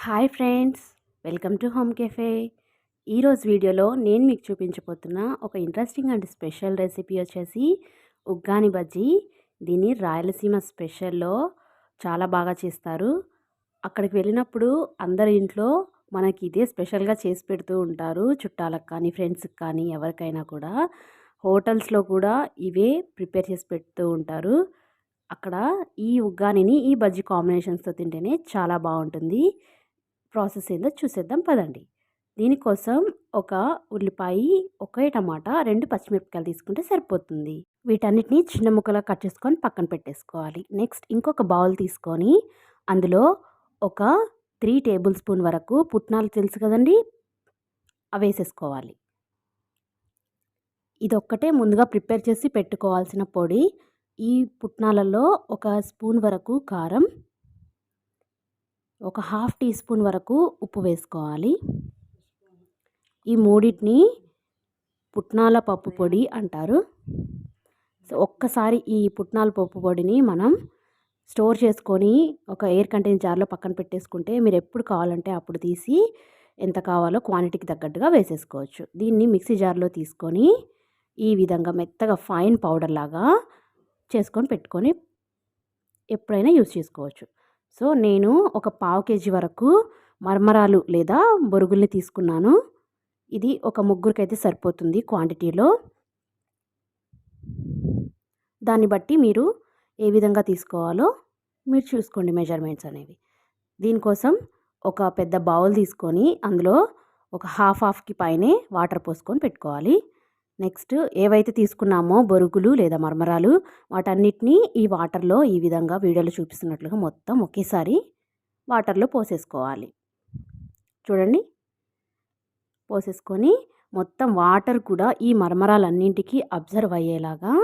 Hi friends, welcome to home cafe. ఈరోజు వీడియోలో నేను మీకు చూపించబోతున్న ఒక ఇంట్రెస్టింగ్ అండ్ స్పెషల్ రెసిపీ వచ్చేసి ఉగ్గాని బజ్జీ. దీన్ని రాయలసీమ స్పెషల్లో చాలా బాగా చేస్తారు. అక్కడికి వెళ్ళినప్పుడు అందరి ఇంట్లో మనకి ఇదే స్పెషల్గా చేసి పెడుతూ ఉంటారు. చుట్టాలకు కానీ ఫ్రెండ్స్కి కానీ ఎవరికైనా కూడా. హోటల్స్లో కూడా ఇవే ప్రిపేర్ చేసి పెడుతూ ఉంటారు. అక్కడ ఈ ఉగ్గానిని ఈ బజ్జీ కాంబినేషన్స్తో తింటేనే చాలా బాగుంటుంది. ప్రాసెస్ ఏందో చూసేద్దాం పదండి. దీనికోసం ఒక ఉల్లిపాయ, ఒకే టమాటా, 2 పచ్చిమిరపకాయలు తీసుకుంటే సరిపోతుంది. వీటన్నిటిని చిన్న ముక్కలుగా కట్ చేసుకొని పక్కన పెట్టేసుకోవాలి. నెక్స్ట్ ఇంకొక బౌల్ తీసుకొని అందులో ఒక 3 టేబుల్ స్పూన్ వరకు పుట్నాలు తెలుసు కదండి, అవి వేసేసుకోవాలి. ఇదొక్కటే ముందుగా ప్రిపేర్ చేసి పెట్టుకోవాల్సిన పొడి. ఈ పుట్నాలలో ఒక స్పూన్ వరకు కారం, ఒక హాఫ్ టీ స్పూన్ వరకు ఉప్పు వేసుకోవాలి. ఈ మూడింటిని పుట్నాల పప్పు పొడి అంటారు. సో ఒక్కసారి ఈ పుట్నాల పప్పు పొడిని మనం స్టోర్ చేసుకొని ఒక ఎయిర్ కంటైనర్ జార్లో పక్కన పెట్టేసుకుంటే మీరు ఎప్పుడు కావాలంటే అప్పుడు తీసి ఎంత కావాలో క్వాంటిటీకి తగ్గట్టుగా వేసేసుకోవచ్చు. దీన్ని మిక్సీ జార్లో తీసుకొని ఈ విధంగా మెత్తగా ఫైన్ పౌడర్ లాగా చేసుకొని పెట్టుకొని ఎప్పుడైనా యూస్ చేసుకోవచ్చు. సో నేను ఒక పావు కేజీ వరకు మరమరాలు లేదా బొరుగుల్ని తీసుకున్నాను. ఇది ఒక ముగ్గురికైతే సరిపోతుంది క్వాంటిటీలో. దాన్ని బట్టి మీరు ఏ విధంగా తీసుకోవాలో మీరు చూసుకోండి మెజర్మెంట్స్ అనేవి. దీనికోసం ఒక పెద్ద బౌల్ తీసుకొని అందులో ఒక హాఫ్కి పైనే వాటర్ పోసుకొని పెట్టుకోవాలి. నెక్స్ట్ ఏవైతే తీసుకున్నామో బొరుగులు లేదా మరమరాలు వాటన్నిటినీ ఈ వాటర్లో ఈ విధంగా వీడియోలో చూపిస్తున్నట్లుగా మొత్తం ఒకేసారి వాటర్లో పోసేసుకోవాలి. చూడండి, పోసేసుకొని మొత్తం వాటర్ కూడా ఈ మరమరాలన్నింటికి అబ్జర్వ్ అయ్యేలాగా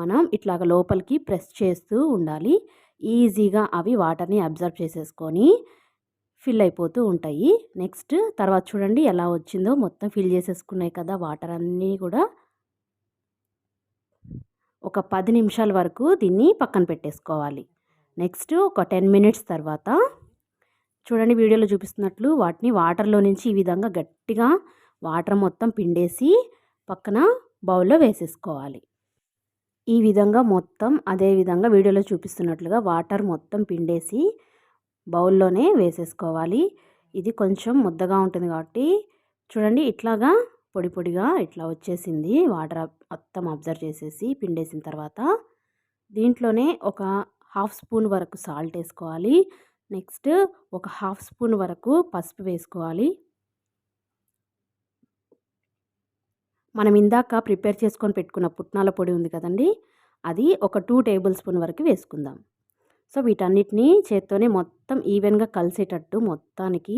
మనం ఇట్లాగ లోపలికి ప్రెస్ చేస్తూ ఉండాలి. ఈజీగా అవి వాటర్ని అబ్జర్వ్ చేసేసుకొని ఫిల్ అయిపోతూ ఉంటాయి. నెక్స్ట్ తర్వాత చూడండి ఎలా వచ్చిందో, మొత్తం ఫిల్ చేసేసుకున్నాయి కదా వాటర్ అన్నీ కూడా. ఒక 10 నిమిషాల వరకు దీన్ని పక్కన పెట్టేసుకోవాలి. నెక్స్ట్ ఒక 10 మినిట్స్ తర్వాత చూడండి వీడియోలో చూపిస్తున్నట్లు వాటిని వాటర్లో నుంచి ఈ విధంగా గట్టిగా వాటర్ మొత్తం పిండేసి పక్కన బౌల్లో వేసేసుకోవాలి. ఈ విధంగా మొత్తం అదే విధంగా వీడియోలో చూపిస్తున్నట్లుగా వాటర్ మొత్తం పిండేసి బౌల్లోనే వేసేసుకోవాలి. ఇది కొంచెం ముద్దగా ఉంటుంది కాబట్టి చూడండి ఇట్లాగా పొడి పొడిగా ఇట్లా వచ్చేసింది. వాటర్ మొత్తం అబ్జర్వ్ చేసేసి పిండేసిన తర్వాత దీంట్లోనే ఒక హాఫ్ స్పూన్ వరకు సాల్ట్ వేసుకోవాలి. నెక్స్ట్ ఒక హాఫ్ స్పూన్ వరకు పసుపు వేసుకోవాలి. మనం ఇందాక ప్రిపేర్ చేసుకొని పెట్టుకున్న పుట్నాల పొడి ఉంది కదండి, అది ఒక 2 టేబుల్ స్పూన్ వరకు వేసుకుందాం. సో వీటన్నిటిని చేత్తోనే మొత్తం ఈవెన్గా కలిసేటట్టు మొత్తానికి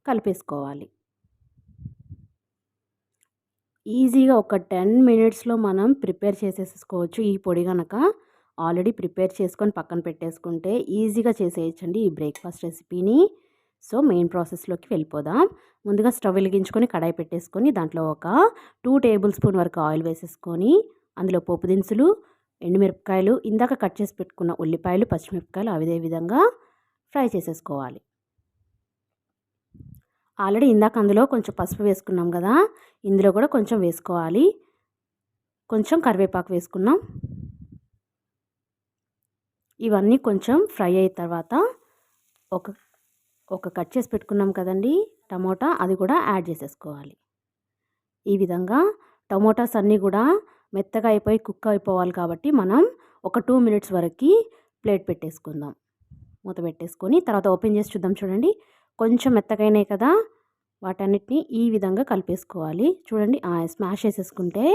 కలిపేసుకోవాలి. ఈజీగా ఒక 10 మినిట్స్లో మనం ప్రిపేర్ చేసేసుకోవచ్చు. ఈ పొడి కనుక ఆల్రెడీ ప్రిపేర్ చేసుకొని పక్కన పెట్టేసుకుంటే ఈజీగా చేసేయచ్చండి ఈ బ్రేక్ఫాస్ట్ రెసిపీని. సో మెయిన్ ప్రాసెస్లోకి వెళ్ళిపోదాం. ముందుగా స్టవ్ వెలిగించుకొని కడాయి పెట్టేసుకొని దాంట్లో ఒక 2 టేబుల్ స్పూన్ వరకు ఆయిల్ వేసేసుకొని అందులో పోపు దినుసులు, ఎండుమిరపకాయలు, ఇందాక కట్ చేసి పెట్టుకున్న ఉల్లిపాయలు, పచ్చిమిరపకాయలు అదే విధంగా ఫ్రై చేసేసుకోవాలి. ఆల్రెడీ ఇందాక అందులో కొంచెం పసుపు వేసుకున్నాం కదా, ఇందులో కూడా కొంచెం వేసుకోవాలి. కొంచెం కరివేపాకు వేసుకున్నాం. ఇవన్నీ కొంచెం ఫ్రై అయిన తర్వాత ఒక కట్ చేసి పెట్టుకున్నాం కదండి టమోటా, అది కూడా యాడ్ చేసేసుకోవాలి. ఈ విధంగా టమోటాస్ అన్నీ కూడా మెత్తగా అయిపోయి కుక్ అయిపోవాలి కాబట్టి మనం ఒక 2 మినిట్స్ వరకు ప్లేట్ పెట్టేసుకుందాం. మూత పెట్టేసుకొని తర్వాత ఓపెన్ చేసి చూద్దాం. చూడండి కొంచెం మెత్తగైనాయి కదా, వాటన్నిటిని ఈ విధంగా కలిపేసుకోవాలి. చూడండి స్మాష్ చేసేసుకుంటే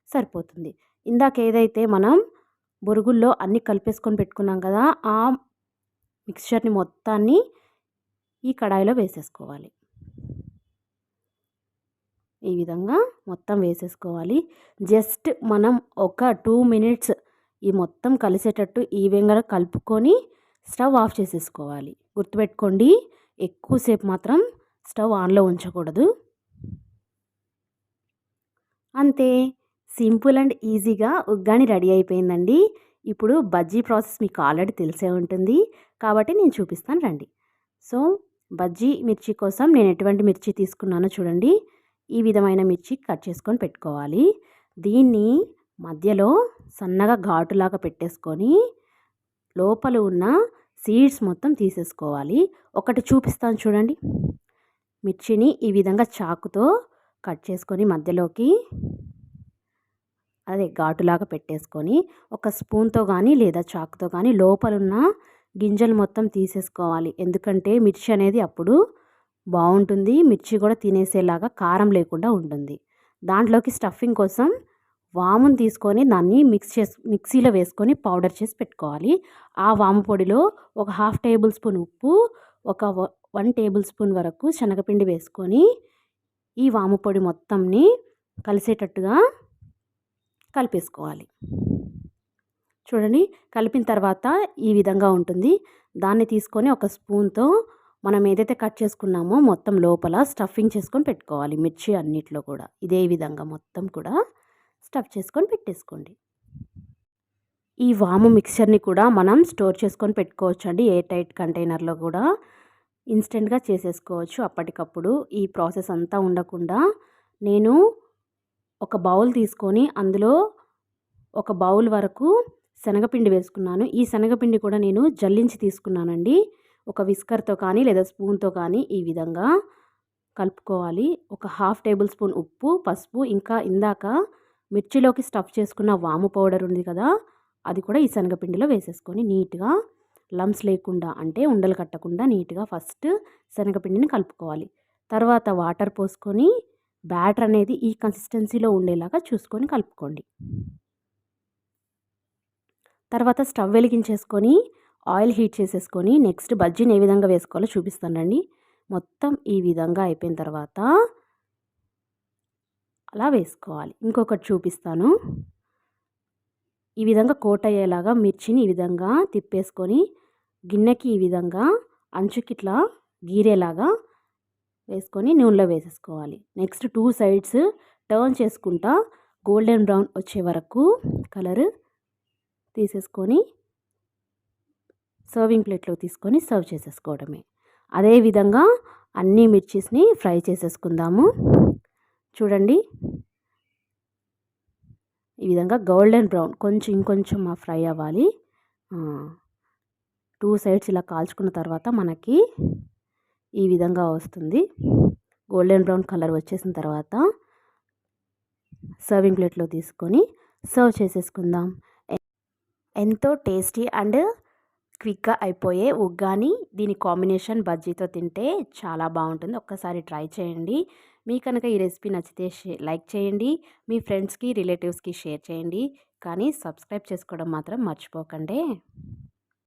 సరిపోతుంది. ఇందాక ఏదైతే మనం బొరుగుల్లో అన్నీ కలిపేసుకొని పెట్టుకున్నాం కదా, ఆ మిక్స్చర్ని మొత్తాన్ని ఈ కడాయిలో వేసేసుకోవాలి. ఈ విధంగా మొత్తం వేసేసుకోవాలి. జస్ట్ మనం ఒక 2 మినిట్స్ ఈ మొత్తం కలిసేటట్టు ఈవెన్గా కలుపుకొని స్టవ్ ఆఫ్ చేసేసుకోవాలి. గుర్తుపెట్టుకోండి, ఎక్కువసేపు మాత్రం స్టవ్ ఆన్లో ఉంచకూడదు. అంతే, సింపుల్ అండ్ ఈజీగా ఉగ్గాని రెడీ అయిపోయిందండి. ఇప్పుడు బజ్జీ ప్రాసెస్ మీకు ఆల్రెడీ తెలిసే ఉంటుంది కాబట్టి నేను చూపిస్తాను రండి. సో బజ్జీ మిర్చి కోసం నేను ఎటువంటి మిర్చి తీసుకున్నానో చూడండి. ఈ విధమైన మిర్చి కట్ చేసుకొని పెట్టుకోవాలి. దీన్ని మధ్యలో సన్నగా ఘాటులాగా పెట్టేసుకొని లోపల ఉన్న సీడ్స్ మొత్తం తీసేసుకోవాలి. ఒకటి చూపిస్తాను చూడండి. మిర్చిని ఈ విధంగా చాకుతో కట్ చేసుకొని మధ్యలోకి ఘాటులాగా పెట్టేసుకొని ఒక స్పూన్తో కానీ లేదా చాకుతో కానీ లోపలున్న గింజలు మొత్తం తీసేసుకోవాలి. ఎందుకంటే మిర్చి అనేది అప్పుడు బాగుంటుంది. మిర్చి కూడా తినేసేలాగా కారం లేకుండా ఉంటుంది. దాంట్లోకి స్టఫింగ్ కోసం వామును తీసుకొని దాన్ని మిక్సీలో వేసుకొని పౌడర్ చేసి పెట్టుకోవాలి. ఆ వాము పొడిలో ఒక 1/2 టేబుల్ స్పూన్ ఉప్పు, ఒక 1 టేబుల్ స్పూన్ వరకు శనగపిండి వేసుకొని ఈ వాము పొడి మొత్తంని కలిసేటట్టుగా కలిపేసుకోవాలి. చూడండి, కలిపిన తర్వాత ఈ విధంగా ఉంటుంది. దాన్ని తీసుకొని ఒక స్పూన్తో మనం ఏదైతే కట్ చేసుకున్నామో మొత్తం లోపల స్టఫింగ్ చేసుకొని పెట్టుకోవాలి. మిర్చి అన్నిట్లో కూడా ఇదే విధంగా మొత్తం కూడా స్టఫ్ చేసుకొని పెట్టేసుకోండి. ఈ వాము మిక్చర్ని కూడా మనం స్టోర్ చేసుకొని పెట్టుకోవచ్చు అండి. ఎయిర్ టైట్ కంటైనర్లో కూడా ఇన్స్టెంట్గా చేసేసుకోవచ్చు అప్పటికప్పుడు. ఈ ప్రాసెస్ అంతా ఉండకుండా నేను ఒక బౌల్ తీసుకొని అందులో ఒక బౌల్ వరకు శనగపిండి వేసుకున్నాను. ఈ శనగపిండి కూడా నేను జల్లించి తీసుకున్నానండి. ఒక విస్కర్తో కానీ లేదా స్పూన్తో కానీ ఈ విధంగా కలుపుకోవాలి. ఒక 1/2 టేబుల్ స్పూన్ ఉప్పు, పసుపు, ఇంకా ఇందాక మిర్చిలోకి స్టఫ్ చేసుకున్న వాము పౌడర్ ఉంది కదా, అది కూడా ఈ శనగపిండిలో వేసేసుకొని నీట్గా లమ్స్ లేకుండా అంటే ఉండలు కట్టకుండా నీట్గా ఫస్ట్ శనగపిండిని కలుపుకోవాలి. తర్వాత వాటర్ పోసుకొని బ్యాటర్ అనేది ఈ కన్సిస్టెన్సీలో ఉండేలాగా చూసుకొని కలుపుకోండి. తర్వాత స్టవ్ వెలిగించేసుకొని ఆయిల్ హీట్ చేసేసుకొని నెక్స్ట్ బజ్జీని ఏ విధంగా వేసుకోవాలో చూపిస్తానండి. మొత్తం ఈ విధంగా అయిపోయిన తర్వాత అలా వేసుకోవాలి. ఇంకొకటి చూపిస్తాను. ఈ విధంగా కోట్ అయ్యేలాగా మిర్చిని ఈ విధంగా తిప్పేసుకొని గిన్నెకి ఈ విధంగా అంచుకి ఇట్లా గీరేలాగా వేసుకొని నూనెలో వేసేసుకోవాలి. నెక్స్ట్ 2 సైడ్స్ టర్న్ చేసుకుంటా గోల్డెన్ బ్రౌన్ వచ్చే వరకు కలర్ తీసేసుకొని సర్వింగ్ ప్లేట్లో తీసుకొని సర్వ్ చేసేసుకోవడమే. అదేవిధంగా అన్ని మిర్చీస్ని ఫ్రై చేసేసుకుందాము. చూడండి, ఈ విధంగా గోల్డెన్ బ్రౌన్ ఇంకొంచెం ఫ్రై అవ్వాలి. 2 సైడ్స్ ఇలా కాల్చుకున్న తర్వాత మనకి ఈ విధంగా వస్తుంది. గోల్డెన్ బ్రౌన్ కలర్ వచ్చేసిన తర్వాత సర్వింగ్ ప్లేట్లో తీసుకొని సర్వ్ చేసేసుకుందాం. ఎంతో టేస్టీ అండ్ క్విక్గా అయిపోయే ఉగ్గాని, దీని కాంబినేషన్ బజ్జీతో తింటే చాలా బాగుంటుంది. ఒక్కసారి ట్రై చేయండి. మీ కనుక ఈ రెసిపీ నచ్చితే లైక్ చేయండి. మీ ఫ్రెండ్స్కి రిలేటివ్స్కి షేర్ చేయండి. కానీ సబ్స్క్రైబ్ చేసుకోవడం మాత్రం మర్చిపోకండి.